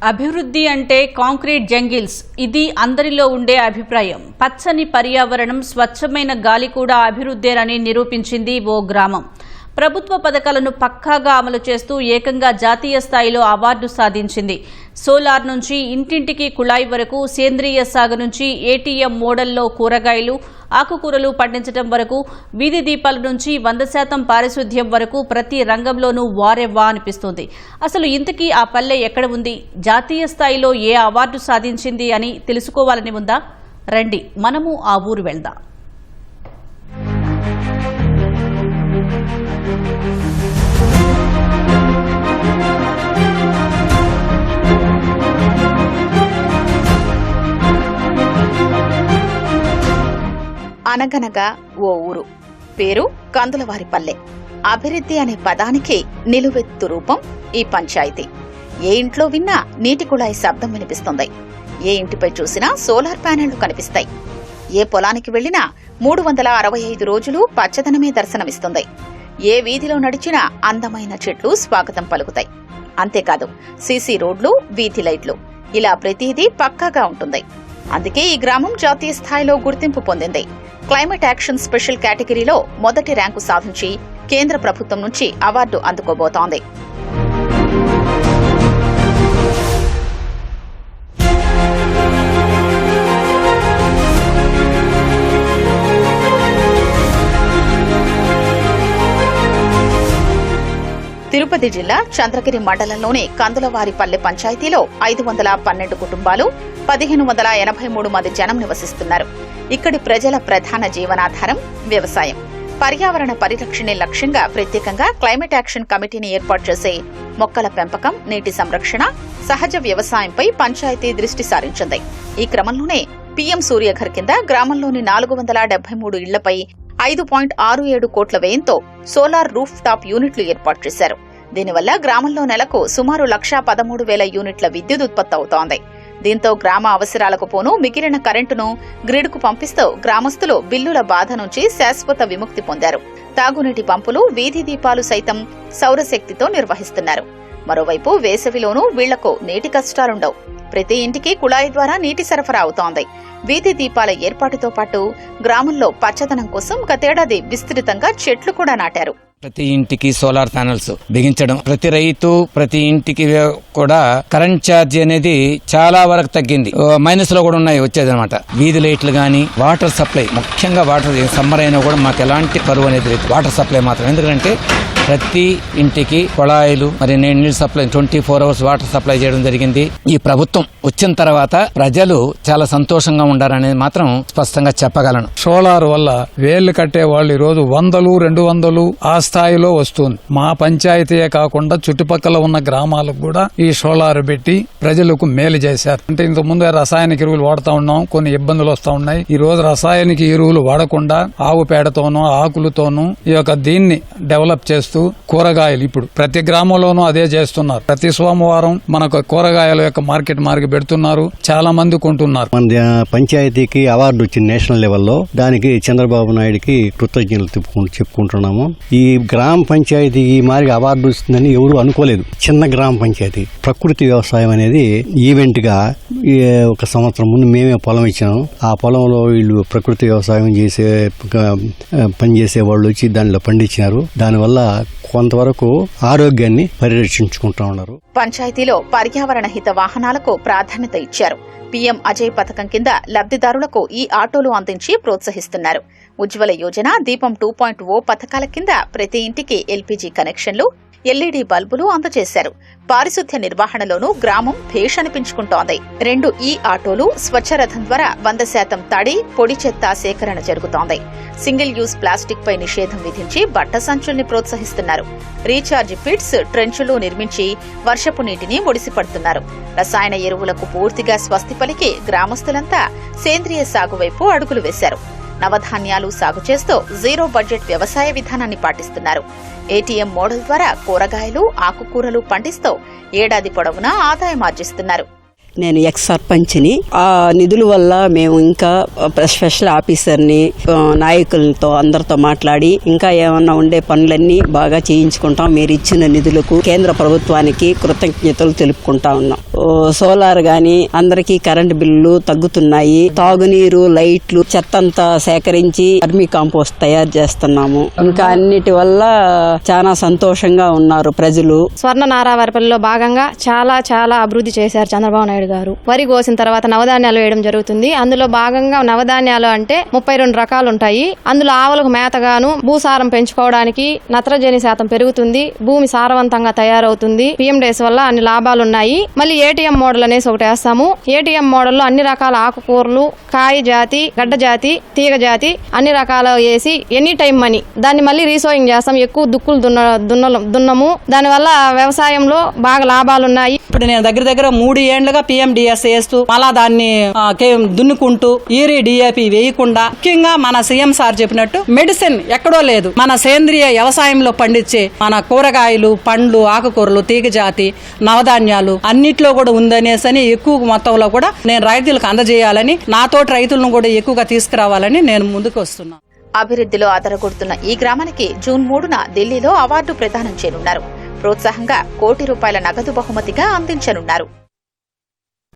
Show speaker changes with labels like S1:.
S1: అభివృద్ధి అంటే concrete jungles, ఇది అందరిలో ఉండే అభిప్రాయం. పచ్చని పర్యావరణం, స్వచ్ఛమైన గాలి కూడా అభివృద్ధేనని నిరూపించింది ఓ గ్రామం. ప్రభుత్వ పథకాలను పక్కాగా అమలు చేస్తూ ఏకంగా జాతీయ స్థాయిలో అవార్డు సాధించింది. సోలార్ నుంచి ఇంటింటికి కుళాయి వరకు, సేంద్రియ సాగు నుంచి ఏటీఎం మోడల్లో కూరగాయలు, ఆకుకూరలు పండించడం వరకు, వీధి దీపాల నుంచి 100% పారిశుద్ధ్యం వరకు ప్రతి రంగంలోనూ వారెవ్వా అనిపిస్తుంది. అసలు ఇంతకీ ఆ పల్లె ఎక్కడ ఉంది, జాతీయ స్థాయిలో ఏ అవార్డు సాధించింది అని తెలుసుకోవాలని ఉందా? రండి మనము ఆ ఊరు వెళ్దాం.
S2: అనగనగా ఓ ఊరు, పేరు కందులవారిపల్లె. అభివృద్ధి అనే పదానికి నిలువెత్తు రూపం ఈ పంచాయతీ. ఏ ఇంట్లో విన్నా నీటి కుళాయి శబ్దం వినిపిస్తుంది. ఏ ఇంటిపై చూసినా సోలార్ ప్యానెళ్లు కనిపిస్తాయి. ఏ పొలానికి వెళ్లినా 365 రోజులు పచ్చదనమే దర్శనమిస్తుంది. ఏ వీధిలో నడిచినా అందమైన చెట్లు స్వాగతం పలుకుతాయి. అంతేకాదు, సీసీ రోడ్లు, వీధి లైట్లు, ఇలా ప్రతిదీ పక్కాగా ఉంటుంది. అందుకే ఈ గ్రామం జాతీయ స్థాయిలో గుర్తింపు పొందింది. క్లైమేట్ యాక్షన్ స్పెషల్ కేటగిరీలో మొదటి ర్యాంకు సాధించి కేంద్ర ప్రభుత్వం నుంచి అవార్డు అందుకోబోతోంది. తిరుపతి జిల్లా చంద్రగిరి మండలంలోని కందులవారిపల్లె పంచాయతీలో 512 కుటుంబాలు, 1583 మంది జనం నివసిస్తున్నారు. ఇక్కడి ప్రజల ప్రధాన జీవనాధారం వ్యవసాయం. పర్యావరణ పరిరక్షణే లక్ష్యంగా ప్రత్యేకంగా క్లైమేట్ యాక్షన్ కమిటీని ఏర్పాటు చేసి మొక్కల పెంపకం, నీటి సంరక్షణ, సహజ వ్యవసాయంపై పంచాయతీ దృష్టి సారించింది. ఈ క్రమంలోనే పీఎం సూర్యఘర్ కింద గ్రామంలోని 473 ఇళ్లపై 5.67 కోట్ల వ్యయంతో సోలార్ రూఫ్ టాప్ యూనిట్లు ఏర్పాటు చేశారు. దీనివల్ల గ్రామంలో నెలకు సుమారు 1,13,000 యూనిట్ల విద్యుత్ ఉత్పత్తి అవుతోంది. దీంతో గ్రామ అవసరాలకు పోను మిగిలిన కరెంటును గ్రిడ్కు పంపిస్తూ గ్రామస్తులు బిల్లుల బాధ నుంచి శాశ్వత విముక్తి పొందారు. తాగునీటి పంపులు, వీధి దీపాలు సైతం సౌరశక్తితో నిర్వహిస్తున్నారు. మరోవైపు వేసవిలోనూ వీళ్లకు నీటి కష్టాలుండవు. ప్రతి ఇంటికి కుళాయి ద్వారా నీటి సరఫరా అవుతోంది. వీధి దీపాల ఏర్పాటుతో పాటు గ్రామంలో పచ్చదనం కోసం గతేడాది విస్తృతంగా చెట్లు కూడా నాటారు.
S3: ప్రతి ఇంటికి సోలార్ ప్యానెల్స్ బిగించడం, ప్రతి రైతు, ప్రతి ఇంటికి కూడా కరెంట్ ఛార్జ్ అనేది చాలా వరకు తగ్గింది. మైనస్ లో కూడా ఉన్నాయి వచ్చేది అనమాట. వీధి లైట్లు గానీ, వాటర్ సప్లై, ముఖ్యంగా వాటర్ సమ్మర్ అయినా కూడా మాకు ఎలాంటి కరువు అనేది లేదు. వాటర్ సప్లై మాత్రం, ఎందుకంటే ప్రతి ఇంటికి కుళాయిలు, మరి నీళ్ళ సప్లై 24 hours వాటర్ సప్లై చేయడం జరిగింది. ఈ ప్రభుత్వం వచ్చిన తర్వాత ప్రజలు చాలా సంతోషంగా ఉండారనేది మాత్రం స్పష్టంగా చెప్పగలను.
S4: సోలార్ వల్ల వేళ్లు కట్టే వాళ్ళు ఈరోజు 100, 200 ఆ స్థాయిలో వస్తుంది. మా పంచాయతీయే కాకుండా చుట్టుపక్కల ఉన్న గ్రామాలకు కూడా ఈ సోలార్ పెట్టి ప్రజలకు మేలు చేశారు. అంటే ఇంతకు ముందు రసాయనిక ఎరువులు వాడుతూ ఉన్నాం, కొన్ని ఇబ్బందులు వస్తూ ఉన్నాయి. ఈ రోజు రసాయనిక ఎరువులు వాడకుండా ఆవు పేడతోనూ, ఆకులతోనూ ఈ యొక్క దీన్ని డెవలప్ చేస్తూ కూరగాయలు ఇప్పుడు ప్రతి గ్రామంలోనూ అదే చేస్తున్నారు. ప్రతి సోమవారం మనకు కూరగాయల యొక్క మార్కెట్ పెడుతున్నారు. చాలా మంది కొంటున్నారు.
S5: మన పంచాయతీకి అవార్డు వచ్చింది నేషనల్ లెవెల్లో. దానికి చంద్రబాబు నాయుడుకి కృతజ్ఞతలు చెప్పుకుంటున్నాము. ఈ గ్రామ పంచాయతీ ఈ మాదిరి అవార్డు వస్తుందని ఎవరు అనుకోలేదు. చిన్న గ్రామ పంచాయతీ ప్రకృతి వ్యవసాయం అనేది ఈవెంట్ గా ఒక సంవత్సరం ముందు మేమే పొలం ఇచ్చినాము. ఆ పొలంలో వీళ్ళు ప్రకృతి వ్యవసాయం పనిచేసే వాళ్ళు వచ్చి దానిలో పండించినారు. దానివల్ల కొంతవరకు ఆరోగ్యాన్ని పరిరక్షించుకుంటా ఉన్నారు.
S2: పంచాయతీలో పర్యావరణ హిత వాహనాలకు ప్రాధాన్యత ఇచ్చారు. పీఎం అజయ్ పథకం కింద లబ్ధిదారులకు ఈ ఆటోలు అందించి ప్రోత్సహిస్తున్నారు. ఉజ్వల యోజన, దీపం 2.0 పథకాల కింద ప్రతి ఇంటికి ఎల్పీజీ కనెక్షన్లు, ఎల్ఈడీ బల్బులు అందజేశారు. పారిశుద్ధ్య నిర్వహణలోనూ గ్రామం భేష్ అనిపించుకుంటోంది. 2 ఈ ఆటోలు స్వచ్ఛరథం ద్వారా 100% తడి, పొడి చెత్త సేకరణ జరుగుతోంది. సింగిల్ యూజ్ ప్లాస్టిక్ పై నిషేధం విధించి బట్ట సంచుల్ని ప్రోత్సహిస్తున్నారు. రీఛార్జ్ పిట్స్, ట్రెంచులు నిర్మించి వర్షపు నీటిని ఒడిసిపడుతున్నారు. రసాయన ఎరువులకు పూర్తిగా స్వస్తి పలికి గ్రామస్తులంతా సేంద్రియ సాగు వైపు అడుగులు వేశారు. నవధాన్యాలు సాగు చేస్తూ జీరో బడ్జెట్ వ్యవసాయ విధానాన్ని పాటిస్తున్నారు. ఏటీఎం మోడల్ ద్వారా కూరగాయలు, ఆకుకూరలు పండిస్తూ ఏడాది పొడవునా ఆదాయం ఆర్జిస్తున్నారు.
S6: నేను ఎక్స్ సర్పంచ్ని. ఆ నిధుల వల్ల మేము ఇంకా స్పెషల్ ఆఫీసర్ని నాయకులతో అందరితో మాట్లాడి ఇంకా ఏమన్నా ఉండే పనులన్నీ బాగా చేయించుకుంటాం. మీరు ఇచ్చిన నిధులకు కేంద్ర ప్రభుత్వానికి కృతజ్ఞతలు తెలుపుకుంటా ఉన్నాం. సోలార్ గాని అందరికీ కరెంటు బిల్లులు తగ్గుతున్నాయి. తాగునీరు, లైట్లు, చెత్తంతా సేకరించి వర్మీ కాంపోస్ట్ తయారు చేస్తున్నాము. ఇంకా అన్నిటి వల్ల చాలా సంతోషంగా ఉన్నారు ప్రజలు.
S7: స్వర్ణ నారావారిపల్లిలో భాగంగా చాలా అభివృద్ధి చేశారు చంద్రబాబు నాయుడు గారు. వరి కోసిన తర్వాత నవధాన్యాలు వేయడం జరుగుతుంది. అందులో భాగంగా నవధాన్యాలు అంటే 32 రకాలు ఉంటాయి. అందులో ఆవులకు మేతగాను భూసారం పెంచుకోవడానికి నత్రజని శాతం పెరుగుతుంది. భూమి సారవంతంగా తయారవుతుంది. పిఎండేస్ వల్ల అన్ని లాభాలు ఉన్నాయి. మళ్ళీ ఏటీఎం మోడల్ అనేసి ఒకటి వేస్తాము. ఏటీఎం మోడల్లో అన్ని రకాల ఆకుకూరలు, కాయ జాతి, గడ్డ జాతి, తీగ జాతి అన్ని రకాలు వేసి ఎనీ టైం మనీ దాన్ని మళ్ళీ రీసోయింగ్ చేస్తాం. ఎక్కువ దుక్కులు దున్నము. దానివల్ల వ్యవసాయంలో బాగా లాభాలున్నాయి.
S8: ఇప్పుడు నేను దగ్గర 3 ఏళ్లుగా PMDS వేస్తూ మళ్ళా దాన్ని దున్నుకుంటూ ఈరి DAP వేయకుండా, ముఖ్యంగా మన సీఎం సార్ చెప్పినట్టు మెడిసిన్ ఎక్కడో లేదు. మన సేంద్రియ వ్యవసాయంలో పండించే మన కూరగాయలు, పండ్లు, ఆకుకూరలు, తీగ జాతి, నవధాన్యాలు అన్నిట్లో కూడా ఉందనేసని ఎక్కువ మొత్తంలో కూడా నేను రైతులకు అందజేయాలని, నాతోటి రైతులను కూడా ఎక్కువగా తీసుకురావాలని నేను ముందుకు వస్తున్నాను.
S2: అభివృద్ధిలో అదరగొడుతున్న ఈ గ్రామానికి జూన్ 3న ఢిల్లీలో అవార్డు ప్రదానం చేయనున్నారు. ప్రోత్సాహంగా ₹1 కోటి నగదు బహుమతిగా అందించనున్నారు.